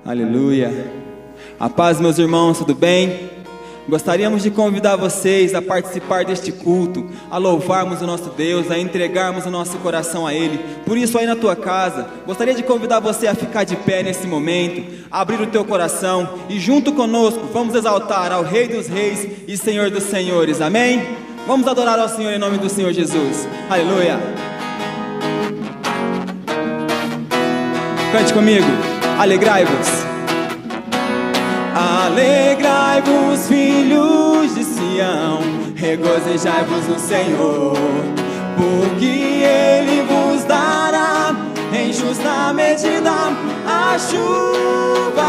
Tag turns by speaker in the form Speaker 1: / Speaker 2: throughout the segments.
Speaker 1: Aleluia. A paz, meus irmãos, tudo bem? Gostaríamos de convidar vocês a participar deste culto, a louvarmos o nosso Deus, a entregarmos o nosso coração a Ele. Por isso, aí na tua casa, gostaria de convidar você a ficar de pé nesse momento, a abrir o teu coração e junto conosco vamos exaltar ao Rei dos Reis e Senhor dos Senhores. Amém? Vamos adorar ao Senhor em nome do Senhor Jesus. Aleluia. Cante comigo. Alegrai-vos. Alegrai-vos, filhos de Sião, regozijai-vos no Senhor, porque Ele vos dará em justa medida a chuva,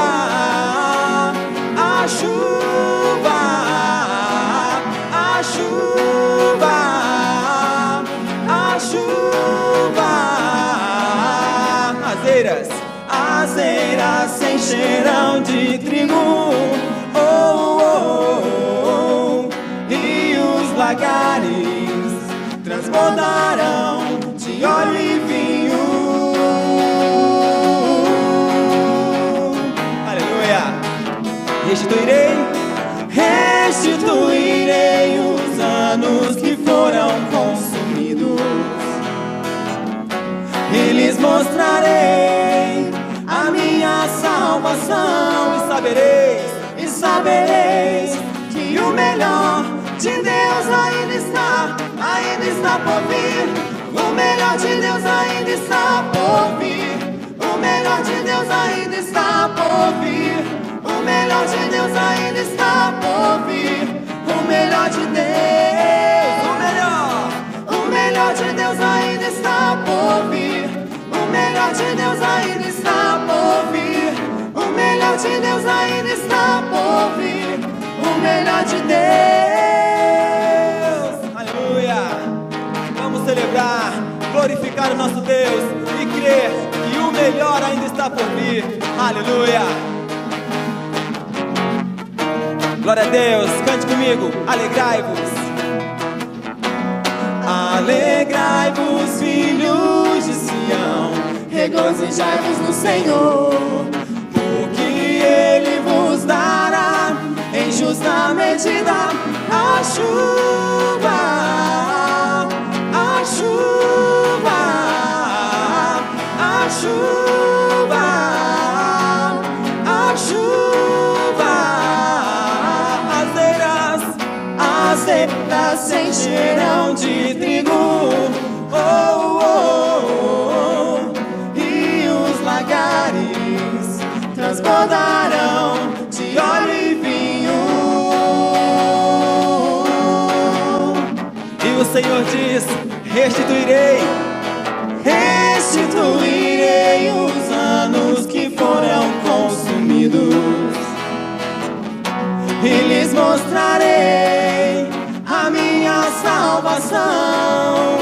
Speaker 1: a chuva, a chuva, a chuva. As eiras se encherão de trigo, oh, oh, oh, e os lagares transbordarão de óleo e vinho. Aleluia. Restituirei os anos que foram consumidos, e lhes mostrarei a minha salvação, e sabereis que o melhor de Deus ainda está por vir. O melhor de Deus ainda está por vir. O melhor de Deus ainda está por vir. O melhor de Deus ainda está por vir. O melhor de Deus, o melhor de Deus ainda está por vir. O melhor de Deus ainda está por vir. O melhor de Deus ainda está por vir. O melhor de Deus. Aleluia. Vamos celebrar, glorificar o nosso Deus e crer que o melhor ainda está por vir. Aleluia. Glória a Deus. Cante comigo. Alegrai-vos. Alegrai-vos, filhos de Sião, regozijai-vos no Senhor, porque Ele vos dará em justa medida a chuva, a chuva, a chuva, a chuva. As eiras se encherão de trigo, oh, oh, oh, e os lagares transbordarão de óleo e vinho. E o Senhor diz: restituirei os anos que foram consumidos, e lhes mostrarei a minha salvação,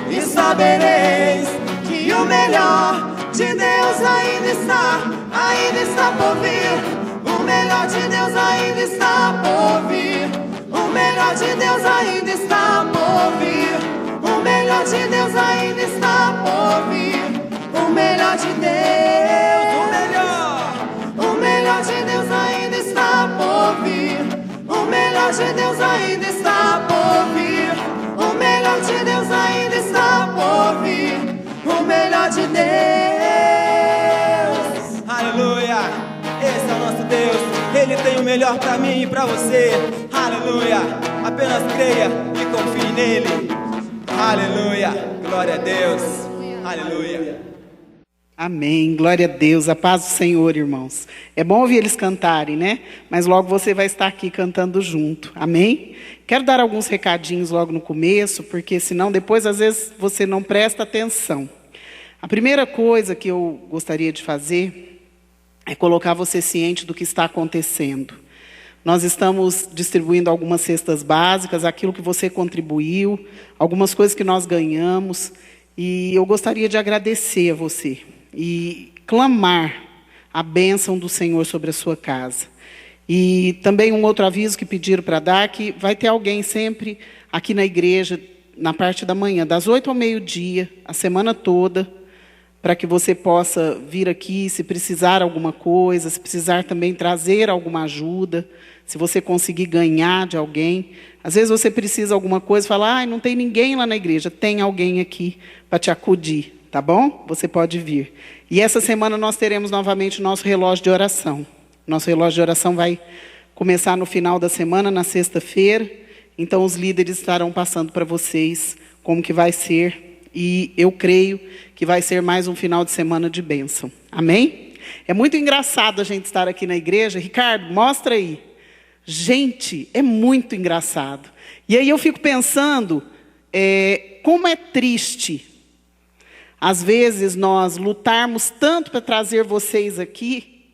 Speaker 1: e sabereis que o melhor de Deus ainda está por vir. O melhor de Deus ainda está por vir. O melhor de Deus ainda está por vir. O melhor de Deus ainda está por vir. O melhor de Deus, o melhor de Deus ainda está por vir. O melhor de Deus ainda está por vir. O melhor de Deus ainda está por vir. O melhor de Deus. Aleluia. Esse é o nosso Deus. Ele tem o melhor para mim e para você. Aleluia. Apenas creia e confie nele. Aleluia. Glória a Deus. Aleluia.
Speaker 2: Amém, glória a Deus, a paz do Senhor, irmãos. É bom ouvir eles cantarem, né? Mas logo você vai estar aqui cantando junto, amém? Quero dar alguns recadinhos logo no começo, porque senão depois às vezes você não presta atenção. A primeira coisa que eu gostaria de fazer é colocar você ciente do que está acontecendo. Nós estamos distribuindo algumas cestas básicas, aquilo que você contribuiu, algumas coisas que nós ganhamos, e eu gostaria de agradecer a você e clamar a bênção do Senhor sobre a sua casa. E também um outro aviso que pediram para dar, que vai ter alguém sempre aqui na igreja, na parte da manhã, das 8 ao meio-dia, a semana toda, para que você possa vir aqui, se precisar alguma coisa, se precisar também trazer alguma ajuda, se você conseguir ganhar de alguém. Às vezes você precisa de alguma coisa e fala, não tem ninguém lá na igreja, tem alguém aqui para te acudir, tá bom? Você pode vir. E essa semana nós teremos novamente o nosso relógio de oração. Nosso relógio de oração vai começar no final da semana, na sexta-feira. Então os líderes estarão passando para vocês como que vai ser. E eu creio que vai ser mais um final de semana de bênção. Amém? É muito engraçado a gente estar aqui na igreja. Ricardo, mostra aí. Gente, é muito engraçado. E aí eu fico pensando, como é triste, às vezes, nós lutarmos tanto para trazer vocês aqui,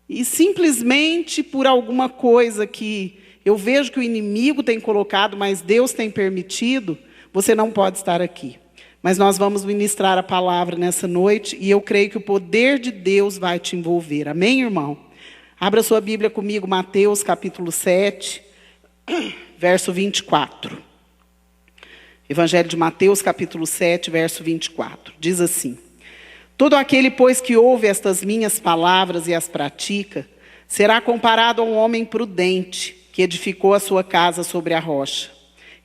Speaker 2: e simplesmente por alguma coisa que eu vejo que o inimigo tem colocado, mas Deus tem permitido, você não pode estar aqui. Mas nós vamos ministrar a palavra nessa noite, e eu creio que o poder de Deus vai te envolver. Amém, irmão? Abra sua Bíblia comigo, Mateus capítulo 7, verso 24. Evangelho de Mateus capítulo 7, verso 24. Diz assim: todo aquele, pois, que ouve estas minhas palavras e as pratica, será comparado a um homem prudente, que edificou a sua casa sobre a rocha.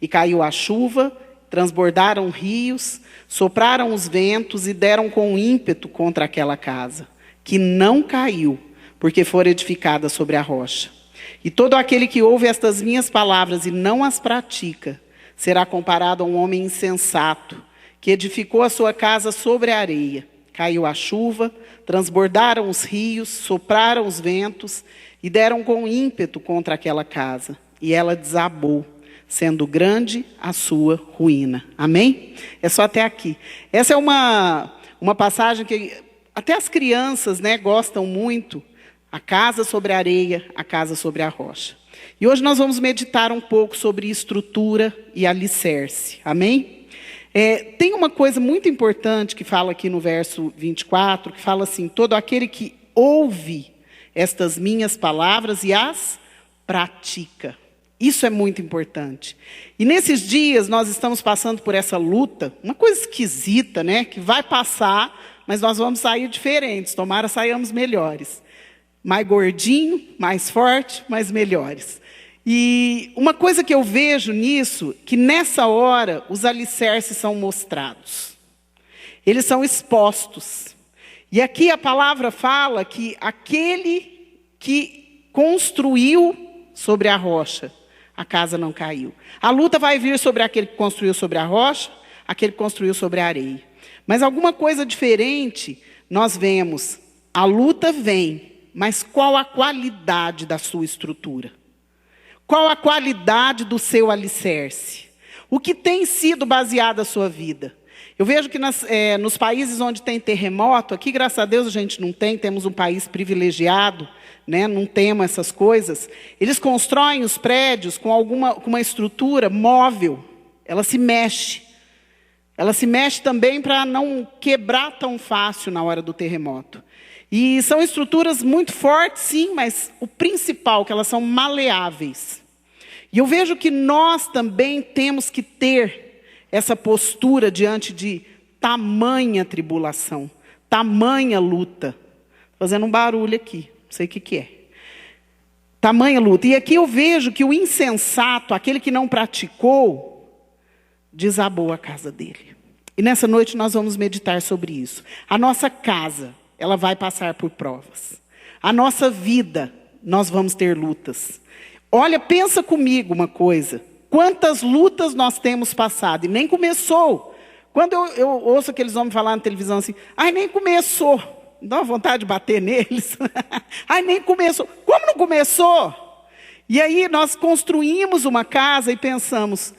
Speaker 2: E caiu a chuva, transbordaram rios, sopraram os ventos e deram com ímpeto contra aquela casa, que não caiu, porque fora edificada sobre a rocha. E todo aquele que ouve estas minhas palavras e não as pratica, será comparado a um homem insensato, que edificou a sua casa sobre a areia. Caiu a chuva, transbordaram os rios, sopraram os ventos e deram com ímpeto contra aquela casa. E ela desabou, sendo grande a sua ruína. Amém? É só até aqui. Essa é uma passagem que até as crianças, gostam muito. A casa sobre a areia, a casa sobre a rocha. E hoje nós vamos meditar um pouco sobre estrutura e alicerce. Amém? Tem uma coisa muito importante que fala aqui no verso 24, que fala assim: todo aquele que ouve estas minhas palavras e as pratica. Isso é muito importante. E nesses dias nós estamos passando por essa luta, uma coisa esquisita, que vai passar, mas nós vamos sair diferentes, tomara saiamos melhores. Mais gordinho, mais forte, mas melhores. E uma coisa que eu vejo nisso, que nessa hora os alicerces são mostrados. Eles são expostos. E aqui a palavra fala que aquele que construiu sobre a rocha, a casa não caiu. A luta vai vir sobre aquele que construiu sobre a rocha, aquele que construiu sobre a areia. Mas alguma coisa diferente nós vemos. A luta vem, mas qual a qualidade da sua estrutura? Qual a qualidade do seu alicerce? O que tem sido baseado a sua vida? Eu vejo que nos países onde tem terremoto, aqui graças a Deus a gente não tem, temos um país privilegiado, não temos essas coisas. Eles constroem os prédios com uma estrutura móvel, ela se mexe. Ela se mexe também para não quebrar tão fácil na hora do terremoto. E são estruturas muito fortes, sim, mas o principal, que elas são maleáveis. E eu vejo que nós também temos que ter essa postura diante de tamanha tribulação, tamanha luta. Fazendo um barulho aqui, não sei o que é. Tamanha luta. E aqui eu vejo que o insensato, aquele que não praticou, desabou a casa dele. E nessa noite nós vamos meditar sobre isso. A nossa casa, ela vai passar por provas. A nossa vida, nós vamos ter lutas. Olha, pensa comigo uma coisa. Quantas lutas nós temos passado? E nem começou. Quando eu ouço aqueles homens falar na televisão assim, nem começou. Dá uma vontade de bater neles. Nem começou. Como não começou? E aí nós construímos uma casa e pensamos,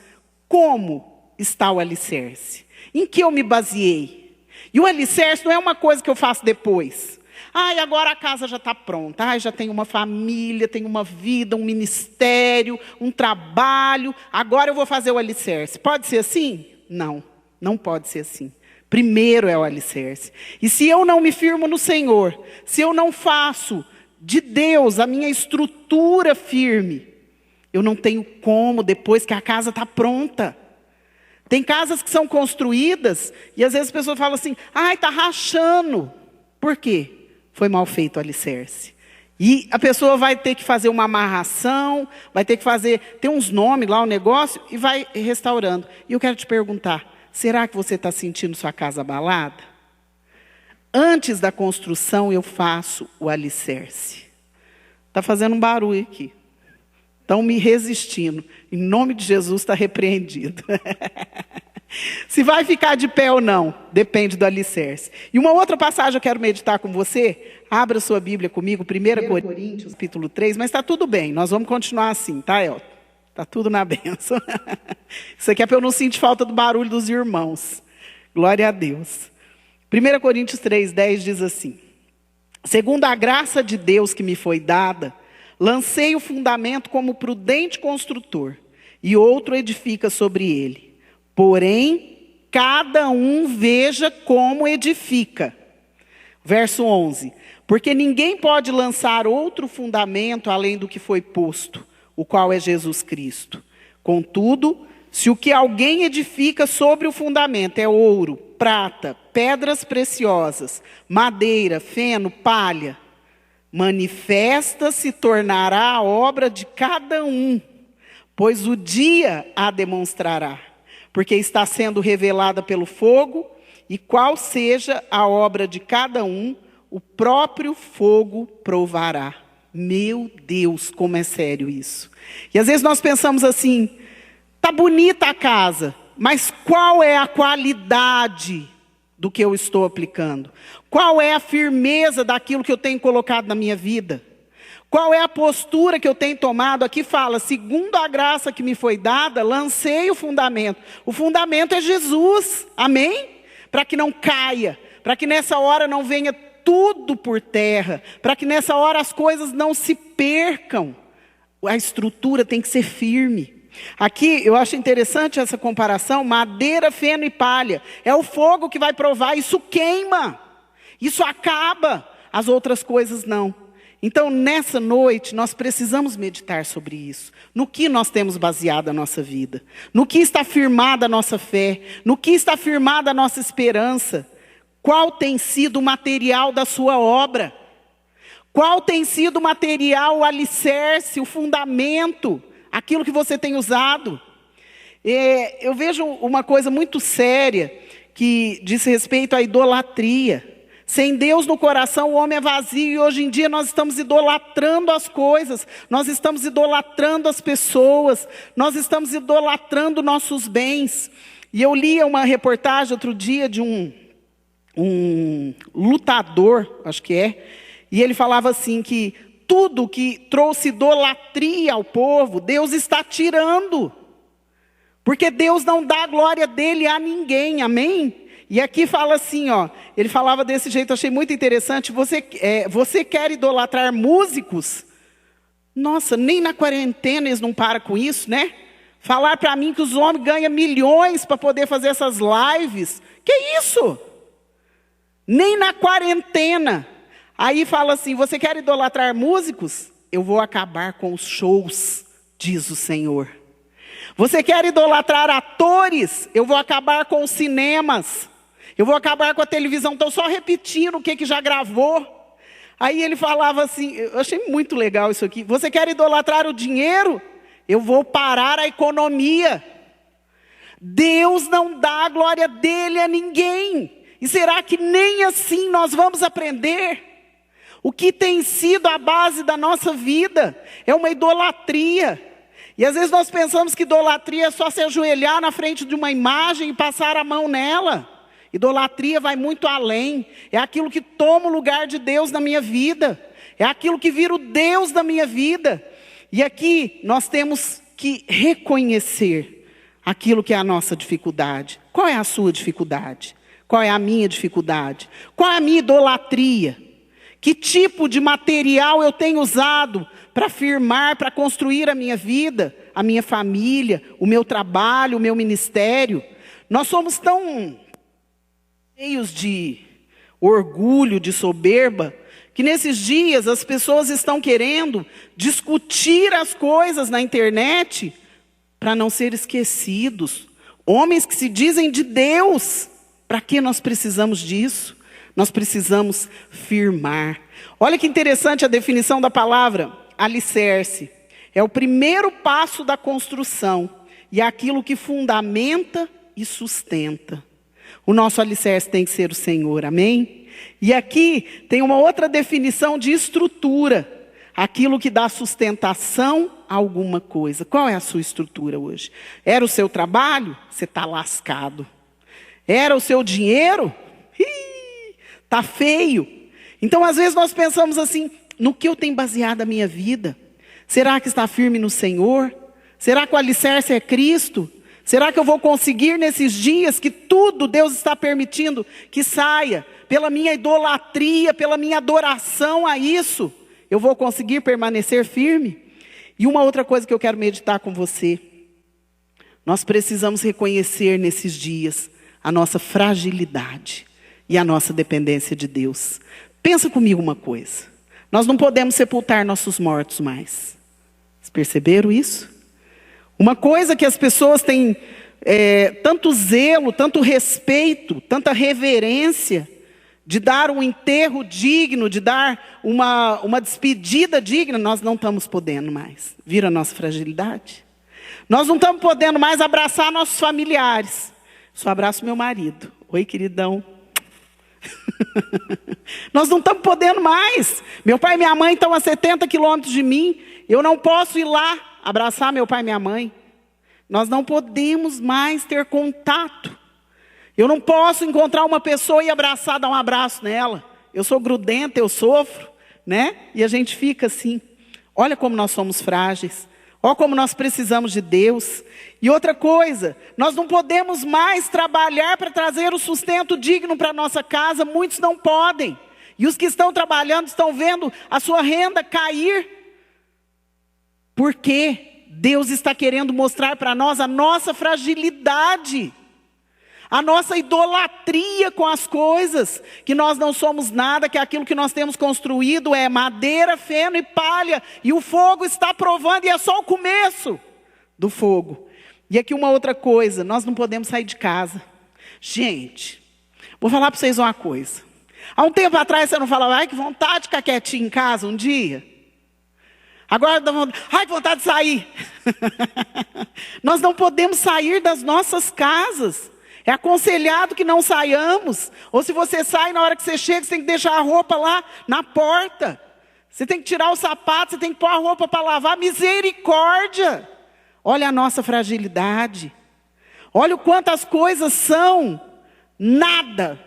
Speaker 2: como está o alicerce? Em que eu me baseei? E o alicerce não é uma coisa que eu faço depois. Agora a casa já está pronta. Já tenho uma família, tenho uma vida, um ministério, um trabalho. Agora eu vou fazer o alicerce. Pode ser assim? Não, não pode ser assim. Primeiro é o alicerce. E se eu não me firmo no Senhor, se eu não faço de Deus a minha estrutura firme, eu não tenho como depois que a casa está pronta. Tem casas que são construídas e às vezes as pessoas falam assim, ai, está rachando. Por quê? Foi mal feito o alicerce. E a pessoa vai ter que fazer uma amarração, vai ter que fazer, tem uns nomes lá, o negócio, e vai restaurando. E eu quero te perguntar, será que você está sentindo sua casa abalada? Antes da construção eu faço o alicerce. Está fazendo um barulho aqui. Estão me resistindo. Em nome de Jesus está repreendido. Se vai ficar de pé ou não, depende do alicerce. E uma outra passagem eu quero meditar com você. Abra sua Bíblia comigo, 1 Coríntios, capítulo 3. Mas está tudo bem, nós vamos continuar assim, tá, Elton? Está tudo na bênção. Isso aqui é para eu não sentir falta do barulho dos irmãos. Glória a Deus. 1 Coríntios 3:10 diz assim: segundo a graça de Deus que me foi dada, lancei o fundamento como prudente construtor, e outro edifica sobre ele. Porém, cada um veja como edifica. Verso 11. Porque ninguém pode lançar outro fundamento além do que foi posto, o qual é Jesus Cristo. Contudo, se o que alguém edifica sobre o fundamento é ouro, prata, pedras preciosas, madeira, feno, palha, manifesta se tornará a obra de cada um, pois o dia a demonstrará. Porque está sendo revelada pelo fogo, e qual seja a obra de cada um, o próprio fogo provará. Meu Deus, como é sério isso. E às vezes nós pensamos assim, tá bonita a casa, mas qual é a qualidade do que eu estou aplicando? Qual é a firmeza daquilo que eu tenho colocado na minha vida? Qual é a postura que eu tenho tomado? Aqui fala, segundo a graça que me foi dada, lancei o fundamento. O fundamento é Jesus, amém? Para que não caia, para que nessa hora não venha tudo por terra, para que nessa hora as coisas não se percam. A estrutura tem que ser firme. Aqui eu acho interessante essa comparação, madeira, feno e palha. É o fogo que vai provar, isso queima, isso acaba, as outras coisas não. Então, nessa noite, nós precisamos meditar sobre isso. No que nós temos baseado a nossa vida? No que está firmada a nossa fé? No que está firmada a nossa esperança? Qual tem sido o material da sua obra? Qual tem sido o material, o alicerce, o fundamento, aquilo que você tem usado? Eu vejo uma coisa muito séria que diz respeito à idolatria. Sem Deus no coração, o homem é vazio, e hoje em dia nós estamos idolatrando as coisas, nós estamos idolatrando as pessoas, nós estamos idolatrando nossos bens. E eu li uma reportagem outro dia de um lutador, acho que é, e ele falava assim que tudo que trouxe idolatria ao povo, Deus está tirando, porque Deus não dá a glória dele a ninguém, amém? E aqui fala assim, ó, ele falava desse jeito, eu achei muito interessante, você quer idolatrar músicos? Nossa, nem na quarentena eles não param com isso, né? Falar para mim que os homens ganham milhões para poder fazer essas lives, que isso? Nem na quarentena. Aí fala assim, você quer idolatrar músicos? Eu vou acabar com os shows, diz o Senhor. Você quer idolatrar atores? Eu vou acabar com os cinemas. Eu vou acabar com a televisão. Estou só repetindo o que já gravou. Aí ele falava assim, eu achei muito legal isso aqui. Você quer idolatrar o dinheiro? Eu vou parar a economia. Deus não dá a glória dele a ninguém. E será que nem assim nós vamos aprender? O que tem sido a base da nossa vida é uma idolatria. E às vezes nós pensamos que idolatria é só se ajoelhar na frente de uma imagem e passar a mão nela. Idolatria vai muito além. É aquilo que toma o lugar de Deus na minha vida. É aquilo que vira o Deus da minha vida. E aqui nós temos que reconhecer aquilo que é a nossa dificuldade. Qual é a sua dificuldade? Qual é a minha dificuldade? Qual é a minha idolatria? Que tipo de material eu tenho usado para firmar, para construir a minha vida, a minha família, o meu trabalho, o meu ministério? Nós somos tão cheios de orgulho, de soberba, que nesses dias as pessoas estão querendo discutir as coisas na internet para não ser esquecidos. Homens que se dizem de Deus. Para que nós precisamos disso? Nós precisamos firmar. Olha que interessante a definição da palavra alicerce. É o primeiro passo da construção e é aquilo que fundamenta e sustenta. O nosso alicerce tem que ser o Senhor, amém? E aqui tem uma outra definição de estrutura. Aquilo que dá sustentação a alguma coisa. Qual é a sua estrutura hoje? Era o seu trabalho? Você está lascado. Era o seu dinheiro? Está feio. Então, às vezes, nós pensamos assim, no que eu tenho baseado a minha vida? Será que está firme no Senhor? Será que o alicerce é Cristo? Será que eu vou conseguir nesses dias que tudo Deus está permitindo que saia? Pela minha idolatria, pela minha adoração a isso, eu vou conseguir permanecer firme? E uma outra coisa que eu quero meditar com você. Nós precisamos reconhecer nesses dias a nossa fragilidade e a nossa dependência de Deus. Pensa comigo uma coisa. Nós não podemos sepultar nossos mortos mais. Vocês perceberam isso? Uma coisa que as pessoas têm tanto zelo, tanto respeito, tanta reverência, de dar um enterro digno, de dar uma despedida digna, nós não estamos podendo mais. Vira a nossa fragilidade? Nós não estamos podendo mais abraçar nossos familiares. Só abraço meu marido. Oi, queridão. Nós não estamos podendo mais. Meu pai e minha mãe estão a 70 quilômetros de mim. Eu não posso ir lá abraçar meu pai e minha mãe. Nós não podemos mais ter contato. Eu não posso encontrar uma pessoa e abraçar, dar um abraço nela. Eu sou grudenta, eu sofro, né? E a gente fica assim. Olha como nós somos frágeis. Olha como nós precisamos de Deus. E outra coisa, nós não podemos mais trabalhar para trazer o sustento digno para a nossa casa. Muitos não podem. E os que estão trabalhando estão vendo a sua renda cair. Por quê? Deus está querendo mostrar para nós a nossa fragilidade. A nossa idolatria com as coisas, que nós não somos nada, que aquilo que nós temos construído é madeira, feno e palha, e o fogo está provando, e é só o começo do fogo. E aqui uma outra coisa, nós não podemos sair de casa. Gente, vou falar para vocês uma coisa. Há um tempo atrás você não falava, ai que vontade de ficar quietinho em casa um dia. Agora dá vontade, ai que vontade de sair. Nós não podemos sair das nossas casas. É aconselhado que não saiamos. Ou se você sai, na hora que você chega, você tem que deixar a roupa lá na porta. Você tem que tirar o sapato, você tem que pôr a roupa para lavar. Misericórdia! Olha a nossa fragilidade. Olha o quanto as coisas são nada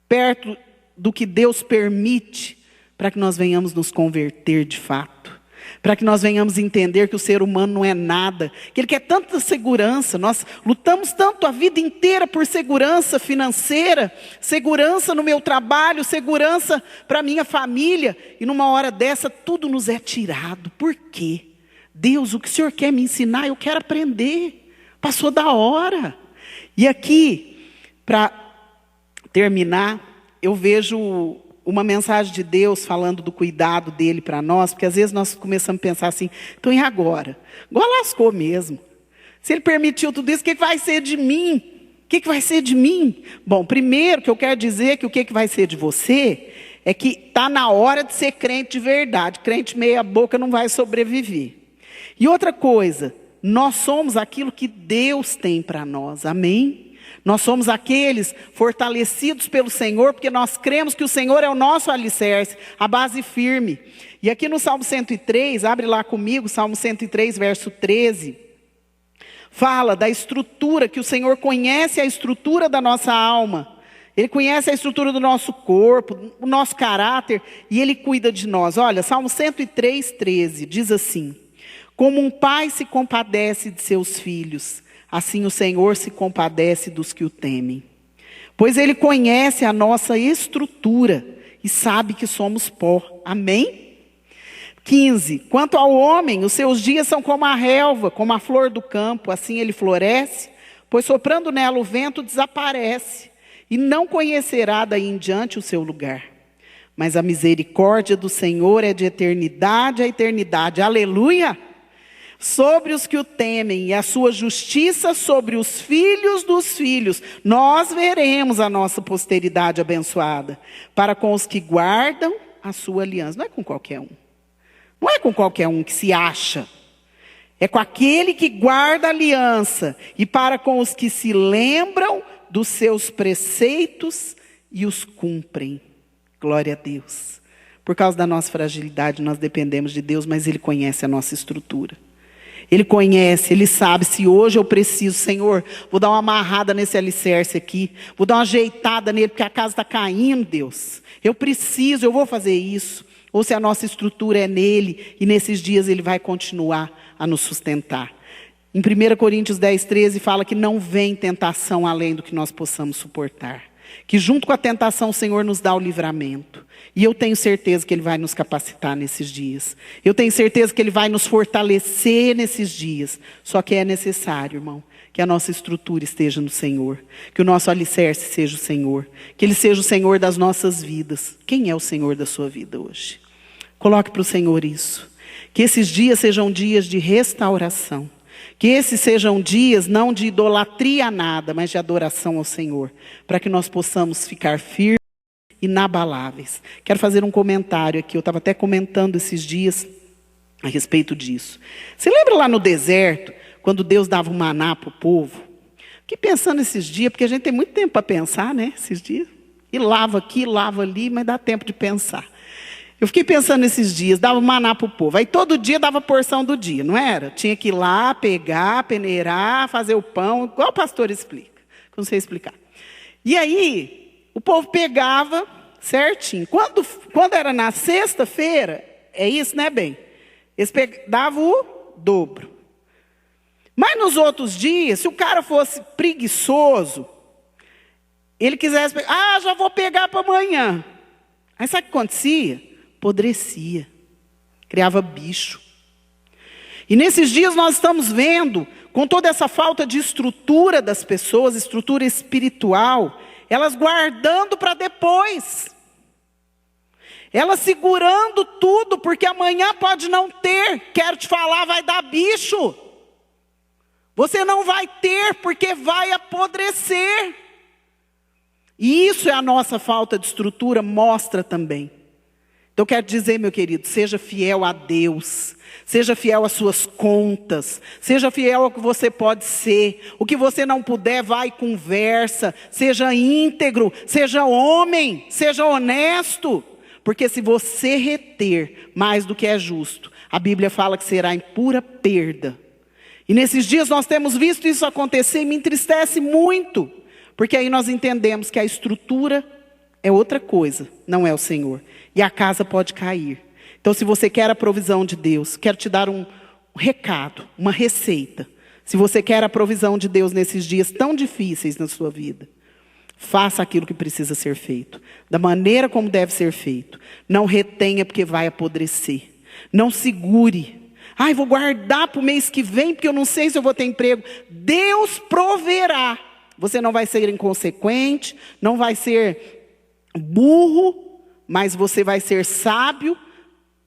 Speaker 2: perto do que Deus permite para que nós venhamos nos converter de fato. Para que nós venhamos entender que o ser humano não é nada, que ele quer tanta segurança. Nós lutamos tanto a vida inteira por segurança financeira, segurança no meu trabalho, segurança para a minha família. E numa hora dessa, tudo nos é tirado. Por quê? Deus, o que o Senhor quer me ensinar, eu quero aprender. Passou da hora. E aqui, para terminar, eu vejo uma mensagem de Deus falando do cuidado dele para nós, porque às vezes nós começamos a pensar assim, então e agora? Agora lascou mesmo. Se ele permitiu tudo isso, o que vai ser de mim? O que vai ser de mim? Bom, primeiro que eu quero dizer que o que vai ser de você é que está na hora de ser crente de verdade. Crente meia boca não vai sobreviver. E outra coisa, nós somos aquilo que Deus tem para nós, amém? Nós somos aqueles fortalecidos pelo Senhor, porque nós cremos que o Senhor é o nosso alicerce, a base firme. E aqui no Salmo 103, abre lá comigo, Salmo 103, verso 13, fala da estrutura, que o Senhor conhece a estrutura da nossa alma. Ele conhece a estrutura do nosso corpo, o nosso caráter, e Ele cuida de nós. Olha, Salmo 103, 13, diz assim, como um pai se compadece de seus filhos, assim o Senhor se compadece dos que o temem. Pois Ele conhece a nossa estrutura e sabe que somos pó. Amém? 15. Quanto ao homem, os seus dias são como a relva, como a flor do campo. Assim ele floresce, pois soprando nela o vento desaparece. E não conhecerá daí em diante o seu lugar. Mas a misericórdia do Senhor é de eternidade a eternidade. Aleluia! sobre os que o temem, e a sua justiça sobre os filhos dos filhos. Nós veremos a nossa posteridade abençoada, para com os que guardam a sua aliança. Não é com qualquer um. Não é com qualquer um que se acha. É com aquele que guarda a aliança, e para com os que se lembram dos seus preceitos e os cumprem. Glória a Deus. Por causa da nossa fragilidade, nós dependemos de Deus, mas Ele conhece a nossa estrutura. Ele conhece, Ele sabe, se hoje eu preciso, Senhor, vou dar uma amarrada nesse alicerce aqui, vou dar uma ajeitada nele, porque a casa está caindo, Deus. Eu preciso, eu vou fazer isso. Ou se a nossa estrutura é nele, e nesses dias Ele vai continuar a nos sustentar. Em 1 Coríntios 10:13 fala que não vem tentação além do que nós possamos suportar. Que junto com a tentação o Senhor nos dá o livramento. E eu tenho certeza que Ele vai nos capacitar nesses dias. Eu tenho certeza que Ele vai nos fortalecer nesses dias. Só que é necessário, irmão, que a nossa estrutura esteja no Senhor. Que o nosso alicerce seja o Senhor. Que Ele seja o Senhor das nossas vidas. Quem é o Senhor da sua vida hoje? Coloque para o Senhor isso. Que esses dias sejam dias de restauração. Que esses sejam dias não de idolatria a nada, mas de adoração ao Senhor. Para que nós possamos ficar firmes, inabaláveis. Quero fazer um comentário aqui. Eu estava até comentando esses dias a respeito disso. Você lembra lá no deserto, quando Deus dava um maná para o povo? Fiquei pensando esses dias, porque a gente tem muito tempo para pensar, né? Esses dias. E lava aqui, lava ali, mas dá tempo de pensar. Eu fiquei pensando esses dias, dava maná para o povo. Aí todo dia dava porção do dia, não era? Tinha que ir lá, pegar, peneirar, fazer o pão, igual o pastor explica. Não sei explicar. E aí, o povo pegava certinho. Quando era na sexta-feira, é isso, né, bem? Eles davam o dobro. Mas nos outros dias, se o cara fosse preguiçoso, ele quisesse pegar, já vou pegar para amanhã. Aí sabe o que acontecia? Apodrecia, criava bicho. E nesses dias nós estamos vendo, com toda essa falta de estrutura das pessoas, estrutura espiritual, elas guardando para depois. Elas segurando tudo, porque amanhã pode não ter. Quero te falar, vai dar bicho. Você não vai ter, porque vai apodrecer. E isso é a nossa falta de estrutura, mostra também. Então eu quero dizer, meu querido, seja fiel a Deus, seja fiel às suas contas, seja fiel ao que você pode ser. O que você não puder, vai e conversa, seja íntegro, seja homem, seja honesto. Porque se você reter mais do que é justo, a Bíblia fala que será em pura perda. E nesses dias nós temos visto isso acontecer e me entristece muito. Porque aí nós entendemos que a estrutura é outra coisa, não é o Senhor. E a casa pode cair. Então, se você quer a provisão de Deus, quero te dar um recado, uma receita. Se você quer a provisão de Deus nesses dias tão difíceis na sua vida, faça aquilo que precisa ser feito, da maneira como deve ser feito. Não retenha, porque vai apodrecer. Não segure. Vou guardar para o mês que vem, porque eu não sei se eu vou ter emprego. Deus proverá. Você não vai ser inconsequente, não vai ser burro, mas você vai ser sábio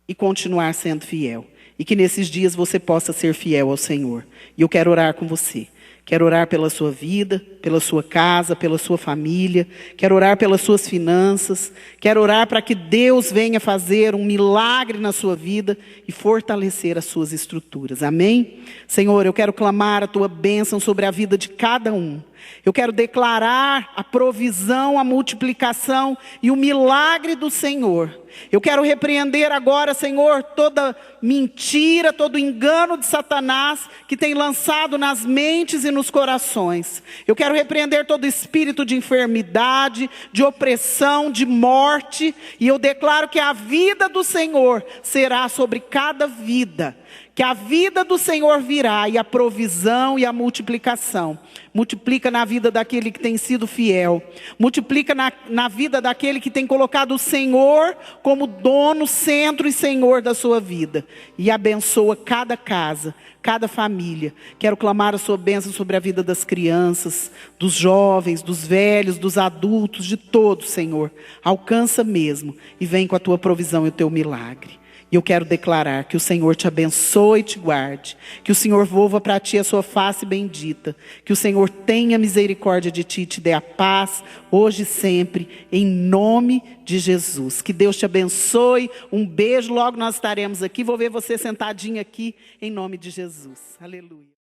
Speaker 2: e continuar sendo fiel. E que nesses dias você possa ser fiel ao Senhor. E eu quero orar com você. Quero orar pela sua vida, pela sua casa, pela sua família. Quero orar pelas suas finanças. Quero orar para que Deus venha fazer um milagre na sua vida e fortalecer as suas estruturas. Amém? Senhor, eu quero clamar a tua bênção sobre a vida de cada um. Eu quero declarar a provisão, a multiplicação e o milagre do Senhor. Eu quero repreender agora, Senhor, toda mentira, todo engano de Satanás que tem lançado nas mentes e nos corações. Eu quero repreender todo espírito de enfermidade, de opressão, de morte. E eu declaro que a vida do Senhor será sobre cada vida. Que a vida do Senhor virá e a provisão e a multiplicação. Multiplica na vida daquele que tem sido fiel. Multiplica na vida daquele que tem colocado o Senhor como dono, centro e Senhor da sua vida. E abençoa cada casa, cada família. Quero clamar a sua bênção sobre a vida das crianças, dos jovens, dos velhos, dos adultos, de todos, Senhor. Alcança mesmo e vem com a tua provisão e o teu milagre. E eu quero declarar que o Senhor te abençoe e te guarde. Que o Senhor volva para ti a sua face bendita. Que o Senhor tenha misericórdia de ti e te dê a paz, hoje e sempre, em nome de Jesus. Que Deus te abençoe. Um beijo, logo nós estaremos aqui. Vou ver você sentadinho aqui, em nome de Jesus. Aleluia.